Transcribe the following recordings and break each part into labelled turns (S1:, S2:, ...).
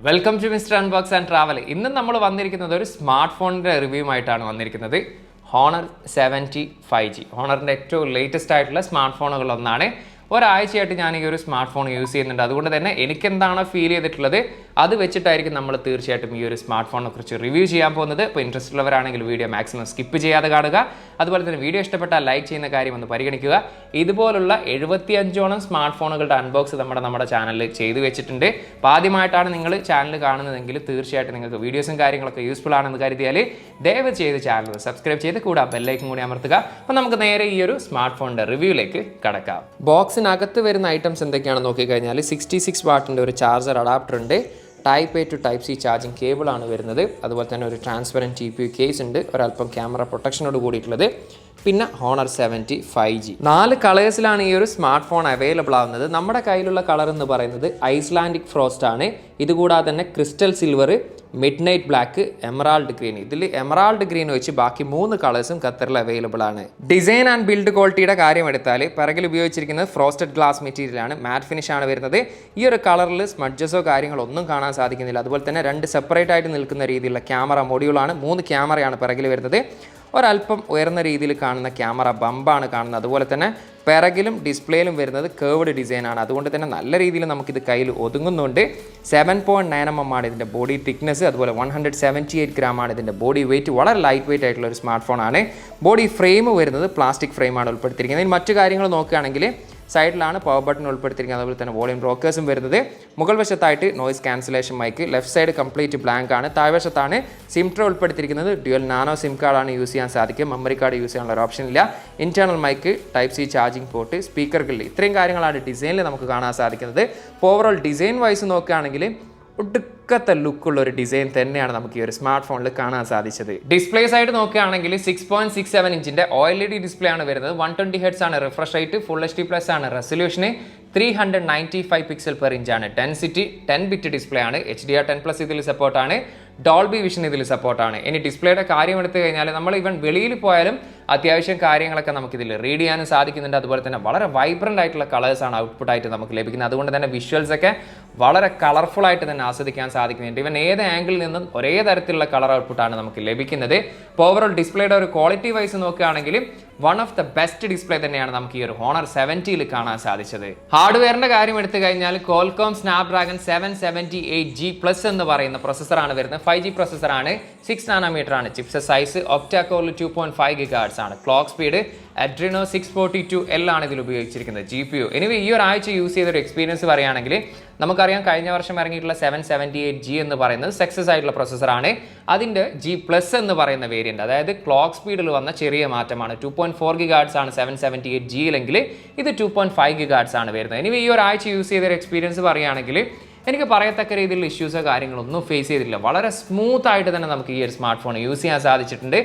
S1: Welcome to mister unbox and travel. ഇന്ന് നമ്മൾ വന്നിരിക്കുന്നത് ഒരു സ്മാർട്ട് ഫോണിൻ്റെ റിവ്യൂമായിട്ടാണ് വന്നിരിക്കുന്നത്. ഹോണർ 70 5G ഹോണറിൻ്റെ ഏറ്റവും ലേറ്റസ്റ്റ് ആയിട്ടുള്ള സ്മാർട്ട് ഫോണുകളൊന്നാണ്. ഒരാഴ്ചയായിട്ട് ഞാൻ ഈ ഒരു സ്മാർട്ട് ഫോൺ യൂസ് ചെയ്യുന്നുണ്ട്. അതുകൊണ്ട് തന്നെ എനിക്ക് എന്താണോ ഫീൽ ചെയ്തിട്ടുള്ളത് അത് വെച്ചിട്ടായിരിക്കും നമ്മൾ തീർച്ചയായിട്ടും ഈ ഒരു സ്മാർട്ട് ഫോണിനെ കുറിച്ച് റിവ്യൂ ചെയ്യാൻ പോകുന്നത്. ഇപ്പോൾ ഇൻട്രസ്റ്റ് ഉള്ളവരാണെങ്കിൽ വീഡിയോ മാക്സിമം സ്കിപ്പ് ചെയ്യാതെ കാണുക. അതുപോലെ തന്നെ വീഡിയോ ഇഷ്ടപ്പെട്ടാൽ ലൈക്ക് ചെയ്യുന്ന കാര്യം ഒന്ന് പരിഗണിക്കുക. ഇതുപോലുള്ള 75ഓളം സ്മാർട്ട് ഫോണുകളുടെ അൺബോക്സ് നമ്മുടെ ചാനലിൽ ചെയ്തു വെച്ചിട്ടുണ്ട്. അപ്പോൾ ആദ്യമായിട്ടാണ് നിങ്ങൾ ചാനൽ കാണുന്നതെങ്കിൽ തീർച്ചയായിട്ടും നിങ്ങൾക്ക് വീഡിയോസും കാര്യങ്ങളൊക്കെ യൂസ്ഫുൾ ആണെന്ന് കരുതിയാൽ ദയവ് ചെയ്ത് ചാനൽ സബ്സ്ക്രൈബ് ചെയ്ത് കൂടെ ബെല്ലൈക്കും കൂടി അമർത്തുക. അപ്പോൾ നമുക്ക് നേരെ ഈ ഒരു സ്മാർട്ട് ഫോണിൻ്റെ റിവ്യൂയിലേക്ക് കടക്കാം. ബോക്സിനകത്ത് വരുന്ന ഐറ്റംസ് എന്തൊക്കെയാണെന്ന് നോക്കിക്കഴിഞ്ഞാൽ 66 വാട്ടിൻ്റെ ഒരു ചാർജർ അഡാപ്റ്റർ ഉണ്ട്. Type A to Type C charging കേബിളാണ് വരുന്നത്. അതുപോലെ തന്നെ ഒരു ട്രാൻസ്പെറൻറ്റ് TPU കേസ് ഉണ്ട്, ഒരല്പം ക്യാമറ പ്രൊട്ടക്ഷനോട് കൂടിയിട്ടുള്ളത്. പിന്നെ ഹോണർ 70 5G 4 കളേഴ്സിലാണ് ഈ ഒരു സ്മാർട്ട് ഫോൺ അവൈലബിൾ ആവുന്നത്. നമ്മുടെ കയ്യിലുള്ള കളർ എന്ന് പറയുന്നത് ഐസ്ലാൻഡിക് ഫ്രോസ്റ്റ് ആണ്. ഇതുകൂടാതെ തന്നെ crystal silver, mid night black, emerald green. ഇതിൽ എമറാൾഡ് ഗ്രീൻ വെച്ച് ബാക്കി 3 കളേഴ്സും ഖത്തറിൽ അവൈലബിൾ ആണ്. ഡിസൈൻ ആൻഡ് ബിൽഡ് ക്വാളിറ്റിയുടെ കാര്യം എടുത്താൽ പിറകിൽ ഉപയോഗിച്ചിരിക്കുന്നത് ഫ്രോസ്റ്റഡ് ഗ്ലാസ് മെറ്റീരിയലാണ്, മാറ്റ് ഫിനിഷ് ആണ് വരുന്നത്. ഈ ഒരു കളറിൽ സ്മഡ്ജസോ കാര്യങ്ങളോ ഒന്നും കാണാൻ സാധിക്കുന്നില്ല. അതുപോലെ തന്നെ 2 സെപ്പറേറ്റ് ആയിട്ട് നിൽക്കുന്ന രീതിയിലുള്ള ക്യാമറ മൊഡ്യൂളാണ്. 3 ക്യാമറയാണ് പിറകിൽ വരുന്നത്. ഒരല്പം ഉയർന്ന രീതിയിൽ കാണുന്ന ക്യാമറ ബമ്പാണ് കാണുന്നത്. അതുപോലെ തന്നെ പിറകിലും ഡിസ്പ്ലേയിലും വരുന്നത് കേർവ്ഡ് ഡിസൈനാണ്. അതുകൊണ്ട് തന്നെ നല്ല രീതിയിൽ നമുക്കിത് കയ്യിൽ ഒതുങ്ങുന്നുണ്ട്. 7.9 mm ആണ് ഇതിൻ്റെ ബോഡി തിക്നെസ്. അതുപോലെ 178 ഗ്രാം ആണ് ഇതിൻ്റെ ബോഡി വെയിറ്റ്. വളരെ ലൈറ്റ് വെയിറ്റ് ആയിട്ടുള്ള ഒരു സ്മാർട്ട് ഫോണാണ്. ബോഡി ഫ്രെയിം വരുന്നത് പ്ലാസ്റ്റിക് ഫ്രെയിമാണ് ഉൾപ്പെടുത്തിയിരിക്കുന്നത്. ഇനി മറ്റു കാര്യങ്ങൾ നോക്കുകയാണെങ്കിൽ സൈഡിലാണ് പവർ ബട്ടൺ ഉൾപ്പെടുത്തിയിരിക്കുന്നത്. അതുപോലെ തന്നെ വോളിയം ബ്രോക്കേഴ്സും വരുന്നത്. മുകൾ വശത്തായിട്ട് noise cancellation mic, left side complete blank ആണ്. താഴ്വശത്താണ് സിം ട്രേ ഉൾപ്പെടുത്തിയിരിക്കുന്നത്. ഡ്യുവൽ നാനോ സിം കാർഡാണ് യൂസ് ചെയ്യാൻ സാധിക്കും. മെമ്മറി കാർഡ് യൂസ് ചെയ്യാനുള്ള ഒരു ഓപ്ഷൻ ഇല്ല. Internal mic, Type C charging port, സ്പീക്കറുകളിൽ ഇത്രയും കാര്യങ്ങളാണ് ഡിസൈനിൽ നമുക്ക് കാണാൻ സാധിക്കുന്നത്. ഇപ്പോൾ ഓവറോൾ ഡിസൈൻ വൈസ് നോക്കുകയാണെങ്കിൽ ഒടുക്കത്തെ ലുക്കുള്ള ഒരു ഡിസൈൻ തന്നെയാണ് നമുക്ക് ഈ ഒരു സ്മാർട്ട് ഫോണിൽ കാണാൻ സാധിച്ചത്. ഡിസ്പ്ലേ സൈഡ് നോക്കുകയാണെങ്കിൽ 6.67 ഇഞ്ചിന്റെ OLED ഡിസ്പ്ലേ ആണ് വരുന്നത്. 120 Hz ആണ് റിഫ്രഷ് റേറ്റ്, ഫുൾ HD+ ആണ് റെസൊല്യൂഷന്, 395 പിക്സൽ പെർ ഇഞ്ചാണ് ഡെൻസിറ്റി, 10 ബിറ്റ് ഡിസ്പ്ലേ ആണ്. HDR10+ ഇതിൽ സപ്പോർട്ടാണ്. ഡോൾബി വിഷൻ ഇതിൽ സപ്പോർട്ടാണ്. ഇനി ഡിസ്പ്ലേയുടെ കാര്യം എടുത്തു കഴിഞ്ഞാൽ നമ്മൾ ഇവൻ വെളിയിൽ പോയാലും അത്യാവശ്യം കാര്യങ്ങളൊക്കെ നമുക്കിതിൽ റീഡ് ചെയ്യാനും സാധിക്കുന്നുണ്ട്. അതുപോലെ തന്നെ വളരെ വൈബ്രൻ്റ് ആയിട്ടുള്ള കളേഴ്സാണ് ഔട്ട്പുട്ട് ആയിട്ട് നമുക്ക് ലഭിക്കുന്നത്. അതുകൊണ്ട് തന്നെ വിഷ്വൽസ് ഒക്കെ വളരെ കളർഫുൾ ആയിട്ട് തന്നെ ആസ്വദിക്കാൻ സാധിക്കുന്നുണ്ട്. ഇവൻ ഏത് ആംഗിളിൽ നിന്നും ഒരേ തരത്തിലുള്ള കളർ ഔട്ട്പുട്ടാണ് നമുക്ക് ലഭിക്കുന്നത്. ഇപ്പോൾ ഓവറോൾ ഡിസ്പ്ലേയുടെ ഒരു ക്വാളിറ്റി വൈസ് നോക്കുകയാണെങ്കിൽ one of the best display തന്നെയാണ് നമുക്ക് ഈ ഒരു ഹോണർ 70 കാണാൻ സാധിച്ചത്. ഹാർഡ്വെയറിന്റെ കാര്യം എടുത്തു കഴിഞ്ഞാൽ Qualcomm Snapdragon 778G+ എന്ന് പറയുന്ന പ്രൊസസ്സറാണ് വരുന്നത്. 5G പ്രൊസസ്സറാണ്. 6 നാനോമീറ്റർ ആണ് ചിപ്സെറ്റ് സൈസ്. ഒക്ടാകോറിൽ 2.5 GHz ആണ്. ക്ലോക്ക് സ്പീഡ് Adreno 642L ആണ് ഇതിൽ ഉപയോഗിച്ചിരിക്കുന്നത്. GPU എനിവേ ഈ ഒരാഴ്ച യൂസ് ചെയ്തൊരു എക്സ്പീരിയൻസ് പറയുകയാണെങ്കിൽ നമുക്കറിയാം കഴിഞ്ഞ വർഷം ഇറങ്ങിയിട്ടുള്ള 778G എന്ന് പറയുന്നത് സക്സസ് ആയിട്ടുള്ള പ്രൊസസ്സറാണ്. അതിൻ്റെ G+ എന്ന് പറയുന്ന വേരിയൻറ്റ്, അതായത് ക്ലോക്ക് സ്പീഡിൽ വന്ന ചെറിയ മാറ്റമാണ്. 2.4 GHz ആണ് 778G-ലെങ്കിൽ ഇത് 2.5 GHz ആണ് വരുന്നത്. എനിവേ ഈ ഒരാഴ്ച യൂസ് ചെയ്തൊരു എക്സ്പീരിയൻസ് പറയുകയാണെങ്കിൽ എനിക്ക് പറയത്തക്ക രീതിയിലുള്ള ഇഷ്യൂസോ കാര്യങ്ങളൊന്നും ഫേസ് ചെയ്തിട്ടില്ല. വളരെ സ്മൂത്ത് ആയിട്ട് തന്നെ നമുക്ക് ഈ ഒരു സ്മാർട്ട് ഫോൺ യൂസ് ചെയ്യാൻ സാധിച്ചിട്ടുണ്ട്.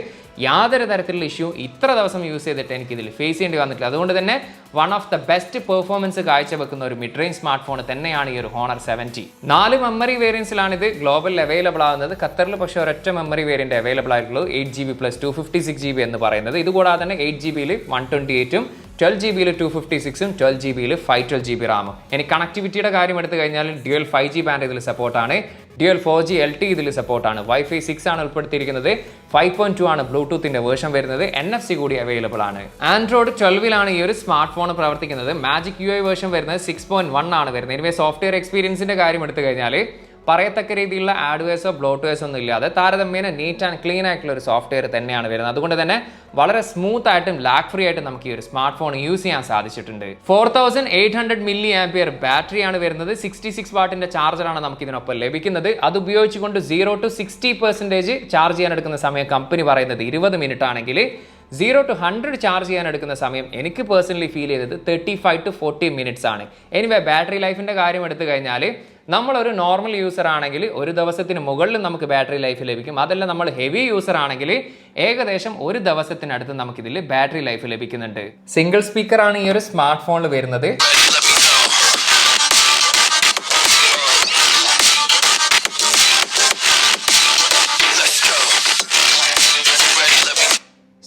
S1: യാതൊരു തരത്തിലുള്ള ഇഷ്യൂ ഇത്ര ദിവസം യൂസ് ചെയ്തിട്ട് എനിക്കിതിൽ ഫേസ് ചെയ്യേണ്ടി വന്നിട്ടില്ല. അതുകൊണ്ട് തന്നെ one of the best performance കാഴ്ചവെക്കുന്ന ഒരു മിഡ് റേഞ്ച് സ്മാർട്ട് ഫോൺ തന്നെയാണ് ഈ ഒരു ഹോണർ 70. 4 മെമ്മറി വേരിയൻസിലാണ് ഇത് ഗ്ലോബലിൽ അവൈലബിൾ ആകുന്നത്. ഖത്തറിൽ പക്ഷേ ഒരൊറ്റ മെമ്മറി വേരിയന്റ് അവൈലബിൾ ആയിട്ടുള്ളൂ, 8GB + 256GB എന്ന് പറയുന്നത്. ഇതുകൂടാതെ തന്നെ 8GB 128ഉം 12GB 256ഉം 12GB 512GB റാമും. ഇനി കണക്ടിവിറ്റിയുടെ കാര്യം എടുത്തു കഴിഞ്ഞാൽ ഡ്യുവൽ 5G ബാൻഡ് ഇതിൽ സപ്പോർട്ടാണ്. ഡ്യുവൽ 4G LTE ഇതിൽ സപ്പോർട്ടാണ്. Wi-Fi 6 ആണ് ഉൾപ്പെടുത്തിയിരിക്കുന്നത്. 5.2 ആണ് ബ്ലൂടൂത്തിന്റെ വേർഷൻ വരുന്നത്. NFC കൂടി അവൈലബിൾ ആണ്. ആൻഡ്രോയിഡ് 12ലാണ് ഈ ഒരു സ്മാർട്ട് ഫോൺ പ്രവർത്തിക്കുന്നത്. മാജിക് UI വേർഷൻ വരുന്നത് 6.1 ആണ് വരുന്നത്. എനിവേ സോഫ്റ്റ്വെയർ എക്സ്പീരിയൻസിന്റെ കാര്യം എടുത്തു കഴിഞ്ഞാൽ പറയത്തക്ക രീതിയിലുള്ള ആഡ്വെയർസോ ബ്ലോട്ട്വെയർസോ ഒന്നും ഇല്ലാതെ താരതമ്യേന നീറ്റ് ആൻഡ് ക്ലീൻ ആയിട്ടുള്ള ഒരു സോഫ്റ്റ്വെയർ തന്നെയാണ് വരുന്നത്. അതുകൊണ്ട് തന്നെ വളരെ സ്മൂത്ത് ആയിട്ടും ലാഗ് ഫ്രീ ആയിട്ടും നമുക്ക് ഈ ഒരു സ്മാർട്ട് ഫോൺ യൂസ് ചെയ്യാൻ സാധിച്ചിട്ടുണ്ട്. 4800 mAh ബാറ്ററിയാണ് വരുന്നത്. 66 വാട്ടിന്റെ ചാർജറാണ് നമുക്ക് ഇതിനൊപ്പം ലഭിക്കുന്നത്. അത് ഉപയോഗിച്ചുകൊണ്ട് 0 to 60% ചാർജ് ചെയ്യാൻ എടുക്കുന്ന സമയം കമ്പനി പറയുന്നത് 20 മിനിറ്റ് ആണെങ്കിൽ 0 to 100 ചാർജ് ചെയ്യാൻ എടുക്കുന്ന സമയം എനിക്ക് പേഴ്സണലി ഫീൽ ചെയ്തത് 35 to 40 മിനിറ്റ്സ് ആണ്. എനിവേ ബാറ്ററി ലൈഫിന്റെ കാര്യം എടുത്തു കഴിഞ്ഞാൽ നമ്മളൊരു നോർമൽ യൂസർ ആണെങ്കിൽ ഒരു ദിവസത്തിന് മുകളിൽ നമുക്ക് ബാറ്ററി ലൈഫ് ലഭിക്കും. അതല്ല നമ്മൾ ഹെവി യൂസർ ആണെങ്കിൽ ഏകദേശം ഒരു ദിവസത്തിനടുത്ത് നമുക്കിതിൽ ബാറ്ററി ലൈഫ് ലഭിക്കുന്നുണ്ട്. സിംഗിൾ സ്പീക്കറാണ് ഈ ഒരു സ്മാർട്ട് ഫോണിൽ വരുന്നത്.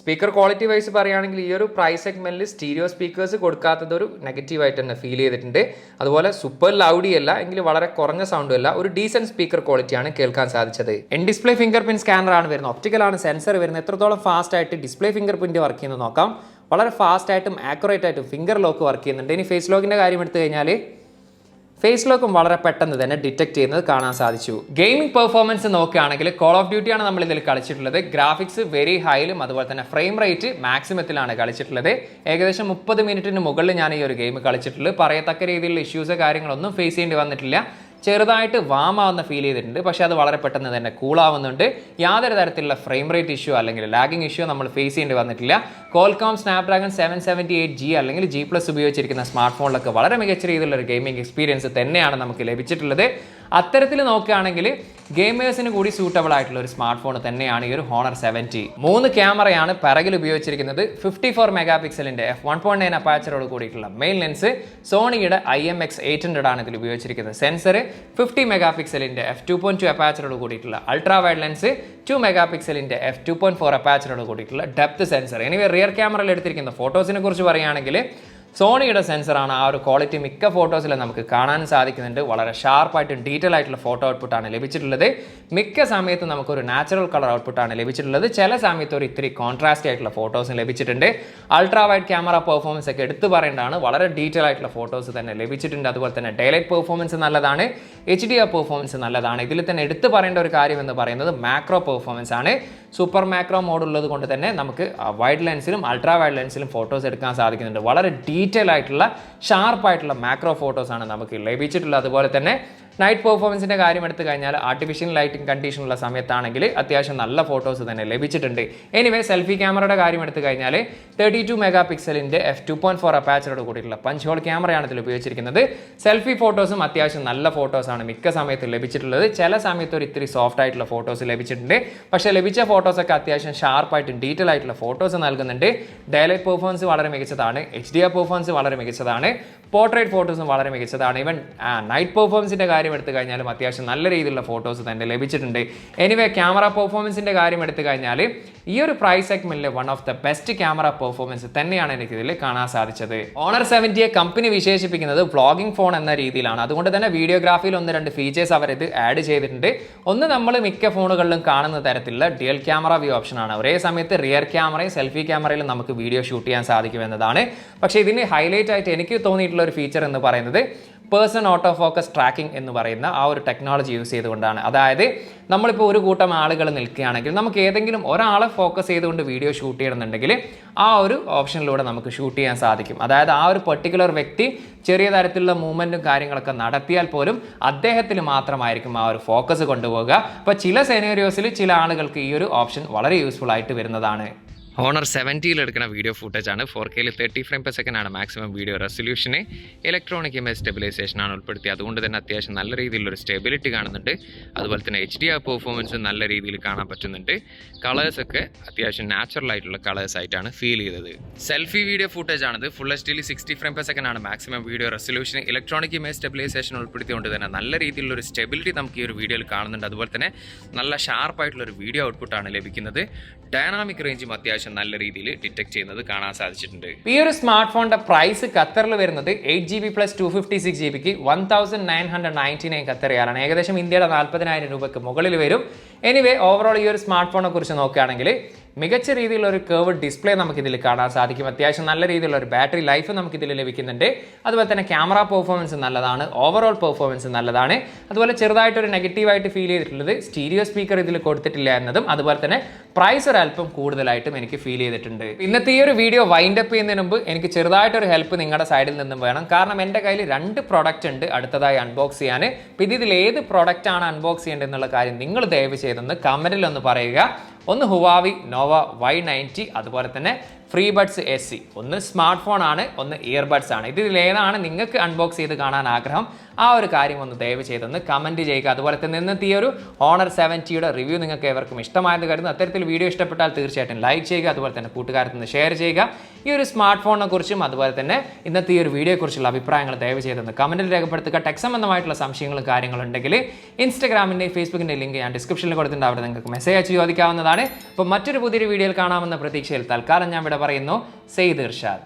S1: സ്പീക്കർ ക്വാളിറ്റി വൈസ് പറയുകയാണെങ്കിൽ ഈ ഒരു പ്രൈസ് സെഗ്മെന്റിൽ സ്റ്റീരിയോ സ്പീക്കേഴ്സ് കൊടുക്കാത്തത് ഒരു നെഗറ്റീവായിട്ട് തന്നെ ഫീൽ ചെയ്തിട്ടുണ്ട്. അതുപോലെ സൂപ്പർ ലൗഡി അല്ല എങ്കിൽ വളരെ കുറഞ്ഞ സൗണ്ടും അല്ല, ഒരു ഡീസന്റ് സ്പീക്കർ ക്വാളിറ്റിയാണ് കേൾക്കാൻ സാധിച്ചത്. In display finger print scanner ആണ് വരുന്നത്, ഒപ്റ്റിക്കലാണ് സെൻസർ വരുന്നത്. എത്രത്തോളം ഫാസ്റ്റ് ആയിട്ട് ഡിസ്പ്ലേ ഫിംഗർ പ്രിന്റ് വർക്ക് ചെയ്യുന്നത് നോക്കാം. വളരെ ഫാസ്റ്റ് ആയിട്ടും ആക്യുറേറ്റ് ആയിട്ടും ഫിംഗർ ലോക്ക് വർക്ക് ചെയ്യുന്നുണ്ട്. ഇനി ഫേസ് ലോക്കിന്റെ കാര്യം എടുത്തു കഴിഞ്ഞാൽ ഫേസ് ലോക്കും വളരെ പെട്ടെന്ന് തന്നെ ഡിറ്റക്ട് ചെയ്യുന്നത് കാണാൻ സാധിച്ചു. ഗെയിമിംഗ് പെർഫോമൻസ് നോക്കുകയാണെങ്കിൽ കോൾ ഓഫ് ഡ്യൂട്ടി ആണ് നമ്മൾ ഇതിൽ കളിച്ചിട്ടുള്ളത്. ഗ്രാഫിക്സ് വെരി ഹൈയിലും അതുപോലെ തന്നെ ഫ്രെയിം റേറ്റ് മാക്സിമത്തിലാണ് കളിച്ചിട്ടുള്ളത്. ഏകദേശം 30 മിനിറ്റിന് മുകളിൽ ഞാൻ ഈ ഒരു ഗെയിം കളിച്ചിട്ടുള്ളത്. പറയത്തക്ക രീതിയിലുള്ള ഇഷ്യൂസ് കാര്യങ്ങളൊന്നും ഫേസ് ചെയ്യേണ്ടി വന്നിട്ടില്ല. ചെറുതായിട്ട് വാമാവുന്ന ഫീൽ ചെയ്തിട്ടുണ്ട്, പക്ഷേ അത് വളരെ പെട്ടെന്ന് തന്നെ കൂളാവുന്നുണ്ട്. യാതൊരു തരത്തിലുള്ള ഫ്രെയിം റേറ്റ് ഇഷ്യൂ അല്ലെങ്കിൽ ലാഗിങ് ഇഷ്യൂ നമ്മൾ ഫേസ് ചെയ്യേണ്ടി വന്നിട്ടില്ല. കോൾകോം സ്നാപ്ഡ്രാഗൺ 778G അല്ലെങ്കിൽ G+ ഉപയോഗിച്ചിരിക്കുന്ന സ്മാർട്ട് ഫോണിലൊക്കെ വളരെ മികച്ച രീതിയിലുള്ള ഒരു ഗെയിമിംഗ് എക്സ്പീരിയൻസ് തന്നെയാണ് നമുക്ക് ലഭിച്ചിട്ടുള്ളത്. അത്തരത്തിൽ നോക്കുകയാണെങ്കിൽ ഗെയിമേഴ്സിന് കൂടി സൂട്ടബിൾ ആയിട്ടുള്ള ഒരു സ്മാർട്ട് ഫോൺ തന്നെയാണ് ഈ ഒരു ഹോണർ 70. 3 ക്യാമറയാണ് പിറകിൽ ഉപയോഗിച്ചിരിക്കുന്നത്. 54 മെഗാ പിക്സലിന്റെ f1.9 അപ്പാച്ചറോട് കൂടിയിട്ടുള്ള മെയിൻ ലെൻസ്, സോണിയുടെ IMX800 ആണ് ഇതിൽ ഉപയോഗിച്ചിരിക്കുന്നത്. സെൻസർ 50 മെഗാ പിക്സലിന്റെ f2.2 അപ്പാച്ചറോട് കൂടിയിട്ടുള്ള അൾട്രാ വൈഡ് ലെൻസ്, 2 മെഗാ പിക്സലിന്റെ f2.4 അപ്പാച്ചറോട് കൂടിയിട്ടുള്ള ഡെപ്ത് സെൻസർ. എനിവേ റിയർ ക്യാമറയിൽ എടുത്തിരിക്കുന്ന ഫോട്ടോസിനെ കുറിച്ച് പറയുകയാണെങ്കിൽ സോണിയുടെ സെൻസറാണ്. ആ ഒരു ക്വാളിറ്റി മിക്ക ഫോട്ടോസിൽ നമുക്ക് കാണാൻ സാധിക്കുന്നുണ്ട്. വളരെ ഷാർപ്പായിട്ടും ഡീറ്റെയിൽ ആയിട്ടുള്ള ഫോട്ടോ ഔട്ട്പുട്ടാണ് ലഭിച്ചിട്ടുള്ളത്. മിക്ക സമയത്ത് നമുക്കൊരു നാച്ചുറൽ കളർ ഔട്ട്പുട്ടാണ് ലഭിച്ചിട്ടുള്ളത്. ചില സമയത്ത് ഒരു ഇത്തിരി കോൺട്രാസ്റ്റ് ആയിട്ടുള്ള ഫോട്ടോസും ലഭിച്ചിട്ടുണ്ട്. അൾട്രാ വൈഡ് ക്യാമറ പെർഫോമൻസ് ഒക്കെ എടുത്തു പറയേണ്ടതാണ്. വളരെ ഡീറ്റെയിൽ ആയിട്ടുള്ള ഫോട്ടോസ് തന്നെ ലഭിച്ചിട്ടുണ്ട്. അതുപോലെ തന്നെ ഡേലൈറ്റ് പെർഫോമൻസ് നല്ലതാണ്, HDR പെർഫോമൻസ് നല്ലതാണ്. ഇതിൽ തന്നെ എടുത്തു പറയേണ്ട ഒരു കാര്യം എന്ന് പറയുന്നത് മാക്രോ പെർഫോമൻസ് ആണ്. സൂപ്പർ മാക്രോ മോഡ് ഉള്ളത് കൊണ്ട് തന്നെ നമുക്ക് വൈഡ് ലെൻസിലും അൾട്രാ വൈഡ് ലെൻസിലും ഫോട്ടോസ് എടുക്കാൻ സാധിക്കുന്നുണ്ട്. വളരെ ഡീറ്റെയിൽ ആയിട്ടുള്ള ഷാർപ്പായിട്ടുള്ള മാക്രോ ഫോട്ടോസാണ് നമുക്ക് ലഭിച്ചിട്ടുള്ളത്. അതുപോലെ തന്നെ നൈറ്റ് പെർഫോമൻസിൻ്റെ കാര്യം എടുത്തു കഴിഞ്ഞാൽ ആർട്ടിഫിഷ്യൽ ലൈറ്റിംഗ് കണ്ടീഷനുള്ള സമയത്താണെങ്കിൽ അത്യാവശ്യം നല്ല ഫോട്ടോസ് തന്നെ ലഭിച്ചിട്ടുണ്ട്. എനിവേ സെൽഫി ക്യാമറയുടെ കാര്യം എടുത്തു കഴിഞ്ഞാൽ 32 മെഗാ പിക്സലിൻ്റെ f2.4 അപ്പാച്ചറോട് കൂടിയിട്ടുള്ള പഞ്ച് ഹോൾ ക്യാമറയാണ് ഇതിൽ ഉപയോഗിച്ചിരിക്കുന്നത്. സെൽഫി ഫോട്ടോസും അത്യാവശ്യം നല്ല ഫോട്ടോസാണ് മിക്ക സമയത്ത് ലഭിച്ചിട്ടുള്ളത്. ചില സമയത്ത് ഒരു ഇത്തിരി സോഫ്റ്റ് ആയിട്ടുള്ള ഫോട്ടോസ് ലഭിച്ചിട്ടുണ്ട്, പക്ഷേ ലഭിച്ച ഫോട്ടോസൊക്കെ അത്യാവശ്യം ഷാർപ്പായിട്ടും ഡീറ്റെയിൽ ആയിട്ടുള്ള ഫോട്ടോസ് നൽകുന്നുണ്ട്. ഡേലൈറ്റ് പെർഫോമൻസ് വളരെ മികച്ചതാണ്, HDR പെർഫോമൻസ് വളരെ മികച്ചതാണ്, പോർട്രേറ്റ് ഫോട്ടോസും വളരെ മികച്ചതാണ്. ഈവൻ നൈറ്റ് പെർഫോമൻസിൻ്റെ കാര്യം എടുത്തു കഴിഞ്ഞാലും അത്യാവശ്യം നല്ല രീതിയിലുള്ള ഫോട്ടോസ് തന്നെ ലഭിച്ചിട്ടുണ്ട്. എനിവേ ക്യാമറ പെർഫോമൻസിൻ്റെ കാര്യം എടുത്തു കഴിഞ്ഞാൽ ഈ ഒരു പ്രൈസ് സെഗ്മെന്റിൽ one of the best camera performance തന്നെയാണ് എനിക്കിതിൽ കാണാൻ സാധിച്ചത്. ഹോണർ 70 കമ്പനി വിശേഷിപ്പിക്കുന്നത് വ്ളോഗിംഗ് ഫോൺ എന്ന രീതിയിലാണ്. അതുകൊണ്ട് തന്നെ വീഡിയോഗ്രാഫിയിൽ 1-2 ഫീച്ചേഴ്സ് അവർ ഇത് ആഡ് ചെയ്തിട്ടുണ്ട്. ഒന്ന് നമ്മൾ മിക്ക ഫോണുകളിലും കാണുന്ന തരത്തിലുള്ള ഡ്യുവൽ ക്യാമറ വ്യൂ ഓപ്ഷനാണ്. ഒരേ സമയത്ത് റിയർ ക്യാമറയും സെൽഫി ക്യാമറയിലും നമുക്ക് വീഡിയോ ഷൂട്ട് ചെയ്യാൻ സാധിക്കുമെന്നതാണ്. പക്ഷേ ഇതിന് ഹൈലൈറ്റ് ആയിട്ട് എനിക്ക് തോന്നിയിട്ടുള്ള ഒരു ഫീച്ചർ എന്ന് പറയുന്നത് പേഴ്സൺ ഓട്ടോ ഫോക്കസ് ട്രാക്കിംഗ് എന്ന് പറയുന്ന ആ ഒരു ടെക്നോളജി യൂസ് ചെയ്തുകൊണ്ടാണ്. അതായത് നമ്മളിപ്പോൾ ഒരു കൂട്ടം ആളുകൾ നിൽക്കുകയാണെങ്കിൽ നമുക്ക് ഏതെങ്കിലും ഒരാളെ ഫോക്കസ് ചെയ്തുകൊണ്ട് വീഡിയോ ഷൂട്ട് ചെയ്യണമെന്നുണ്ടെങ്കിൽ ആ ഒരു ഓപ്ഷനിലൂടെ നമുക്ക് ഷൂട്ട് ചെയ്യാൻ സാധിക്കും. അതായത് ആ ഒരു പെർട്ടിക്കുലർ വ്യക്തി ചെറിയ തരത്തിലുള്ള മൂവ്മെൻറ്റും കാര്യങ്ങളൊക്കെ നടത്തിയാൽ പോലും അദ്ദേഹത്തിൽ മാത്രമായിരിക്കും ആ ഒരു ഫോക്കസ് കൊണ്ടുപോകുക. അപ്പോൾ ചില സെനേറിയോസിൽ ചില ആളുകൾക്ക് ഈ ഒരു ഓപ്ഷൻ വളരെ യൂസ്ഫുൾ ആയിട്ട് വരുന്നതാണ്. ഹോണർ 70 എടുക്കുന്ന വീഡിയോ ഫുട്ടേജാണ്. 4K 30 ഫ്രെയിം പെർ സെക്കൻഡ് ആണ് മാക്സിമം വീഡിയോ റെസൊല്യൂഷന്. ഇലക്ട്രോണിക് ഇമേജ് സ്റ്റെബിലൈസേഷൻ ആണ് ഉൾപ്പെടുത്തി. അതുകൊണ്ട് തന്നെ അത്യാവശ്യം നല്ല രീതിയിലൊരു സ്റ്റെബിലിറ്റി കാണുന്നുണ്ട്. അതുപോലെ തന്നെ HDR പെർഫോമൻസ് നല്ല രീതിയിൽ കാണാൻ പറ്റുന്നുണ്ട്. കളേഴ്സൊക്കെ അത്യാവശ്യം നാച്ചുറൽ ആയിട്ടുള്ള കളേഴ്സ് ആയിട്ടാണ് ഫീൽ ചെയ്തത്. സെൽഫി വീഡിയോ ഫുട്ടേജ് ആണിത്. Full HD 60 frame per second ആണ് maximum video resolution. Electronic image stabilization ഉൾപ്പെടുത്തിക്കൊണ്ട് തന്നെ നല്ല രീതിയിലുള്ളൊരു സ്റ്റെബിലിറ്റി നമുക്ക് ഈ ഒരു വീഡിയോയിൽ കാണുന്നുണ്ട്. അതുപോലെ തന്നെ നല്ല ഷാർപ്പായിട്ടുള്ളൊരു വീഡിയോ ഔട്ട്പുട്ടാണ് ലഭിക്കുന്നത്. ഡൈനാമിക് റേഞ്ചും അത്യാവശ്യം നല്ല രീതിയിൽ ഡിറ്റക്ട് ചെയ്യുന്നത് കാണാൻ സാധിച്ചിട്ടുണ്ട്. ഈ ഒരു സ്മാർട്ട് ഫോണിന്റെ പ്രൈസ് ഖത്തറിൽ വരുന്നത് 8GB + 256GB 1999 ഖത്തർ റിയാലാണ്. ഏകദേശം ഇന്ത്യയുടെ 40,000 രൂപയ്ക്ക് മുകളിൽ വരും. എനിവേ ഓവറോൾ ഈ ഒരു സ്മാർട്ട് ഫോണിനെ കുറിച്ച് നോക്കുകയാണെങ്കിൽ മികച്ച രീതിയിലുള്ള ഒരു കർവ് ഡിസ്പ്ലേ നമുക്കിതിൽ കാണാൻ സാധിക്കും. അത്യാവശ്യം നല്ല രീതിയിലുള്ള ഒരു ബാറ്ററി ലൈഫ് നമുക്കിതിൽ ലഭിക്കുന്നുണ്ട്. അതുപോലെ തന്നെ ക്യാമറ പെർഫോമൻസ് നല്ലതാണ്, ഓവറോൾ പെർഫോമൻസ് നല്ലതാണ്. അതുപോലെ ചെറുതായിട്ടൊരു നെഗറ്റീവായിട്ട് ഫീൽ ചെയ്തിട്ടുള്ളത് സ്റ്റീരിയോ സ്പീക്കർ ഇതിൽ കൊടുത്തിട്ടില്ല എന്നതും അതുപോലെ തന്നെ പ്രൈസ് ഒരല്പം കൂടുതലായിട്ടും എനിക്ക് ഫീൽ ചെയ്തിട്ടുണ്ട്. ഇന്നത്തെ ഈ ഒരു വീഡിയോ വൈൻഡ് അപ്പ് ചെയ്യുന്നതിന് മുമ്പ് എനിക്ക് ചെറുതായിട്ടൊരു ഹെൽപ്പ് നിങ്ങളുടെ സൈഡിൽ നിന്നും വേണം. കാരണം എൻ്റെ കയ്യിൽ 2 പ്രോഡക്റ്റ് ഉണ്ട് അടുത്തതായി അൺബോക്സ് ചെയ്യാൻ. അപ്പോൾ ഇതിൽ ഏത് പ്രോഡക്റ്റ് ആണ് അൺബോക്സ് ചെയ്യേണ്ടത് എന്നുള്ള കാര്യം നിങ്ങൾ ദയവ് ചെയ്തൊന്ന് കമൻറ്റിൽ ഒന്ന് പറയുക. ഒന്ന് Huawei Nova Y90, അതുപോലെ തന്നെ ഫ്രീ ബഡ്സ് SC. ഒന്ന് സ്മാർട്ട് ഫോൺ ആണ്, ഒന്ന് ഇയർബഡ്സ് ആണ്. ഇതിൽ ഏതാണ് നിങ്ങൾക്ക് അൺബോക്സ് ചെയ്ത് കാണാൻ ആഗ്രഹം? ആ ഒരു കാര്യം ഒന്ന് ദയവ് ചെയ്തൊന്ന് കമൻറ്റ് ചെയ്യുക. അതുപോലെ തന്നെ ഇന്നത്തെ ഈ ഒരു Honor 70യുടെ റിവ്യൂ നിങ്ങൾക്ക് ഏവർക്കും ഇഷ്ടമായെന്ന് കരുതുന്നു. അത്തരത്തിൽ വീഡിയോ ഇഷ്ടപ്പെട്ടാൽ തീർച്ചയായിട്ടും ലൈക്ക് ചെയ്യുക. അതുപോലെ തന്നെ കൂട്ടുകാർക്ക് നിന്ന് ഷെയർ ചെയ്യുക. ഈ ഒരു സ്മാർട്ട് ഫോണിനെ കുറിച്ചും അതുപോലെ തന്നെ ഇന്നത്തെ ഈ ഒരു വീഡിയോയെക്കുറിച്ചുള്ള അഭിപ്രായങ്ങൾ ദയവ് ചെയ്തൊന്ന് കമൻറ്റിൽ രേഖപ്പെടുത്തുക. ടെക് സംബന്ധമായിട്ടുള്ള സംശയങ്ങളും കാര്യങ്ങളുണ്ടെങ്കിൽ ഇൻസ്റ്റാഗ്രാമിൻ്റെയും ഫേസ്ബുക്കിൻ്റെ ലിങ്ക് ഞാൻ ഡിസ്ക്രിപ്ഷനിൽ കൊടുത്തിട്ടുണ്ട്. അവിടെ നിങ്ങൾക്ക് മെസ്സേജ് അയച്ച് ചോദിക്കാവുന്നതാണ്. അപ്പോൾ മറ്റൊരു പുതിയൊരു വീഡിയോയിൽ കാണാമെന്ന പ്രതീക്ഷയിൽ തൽക്കാലം ഞാൻ ഇവിടെ പറയുന്നു. സെയ്ദ് ഇർഷാദ്.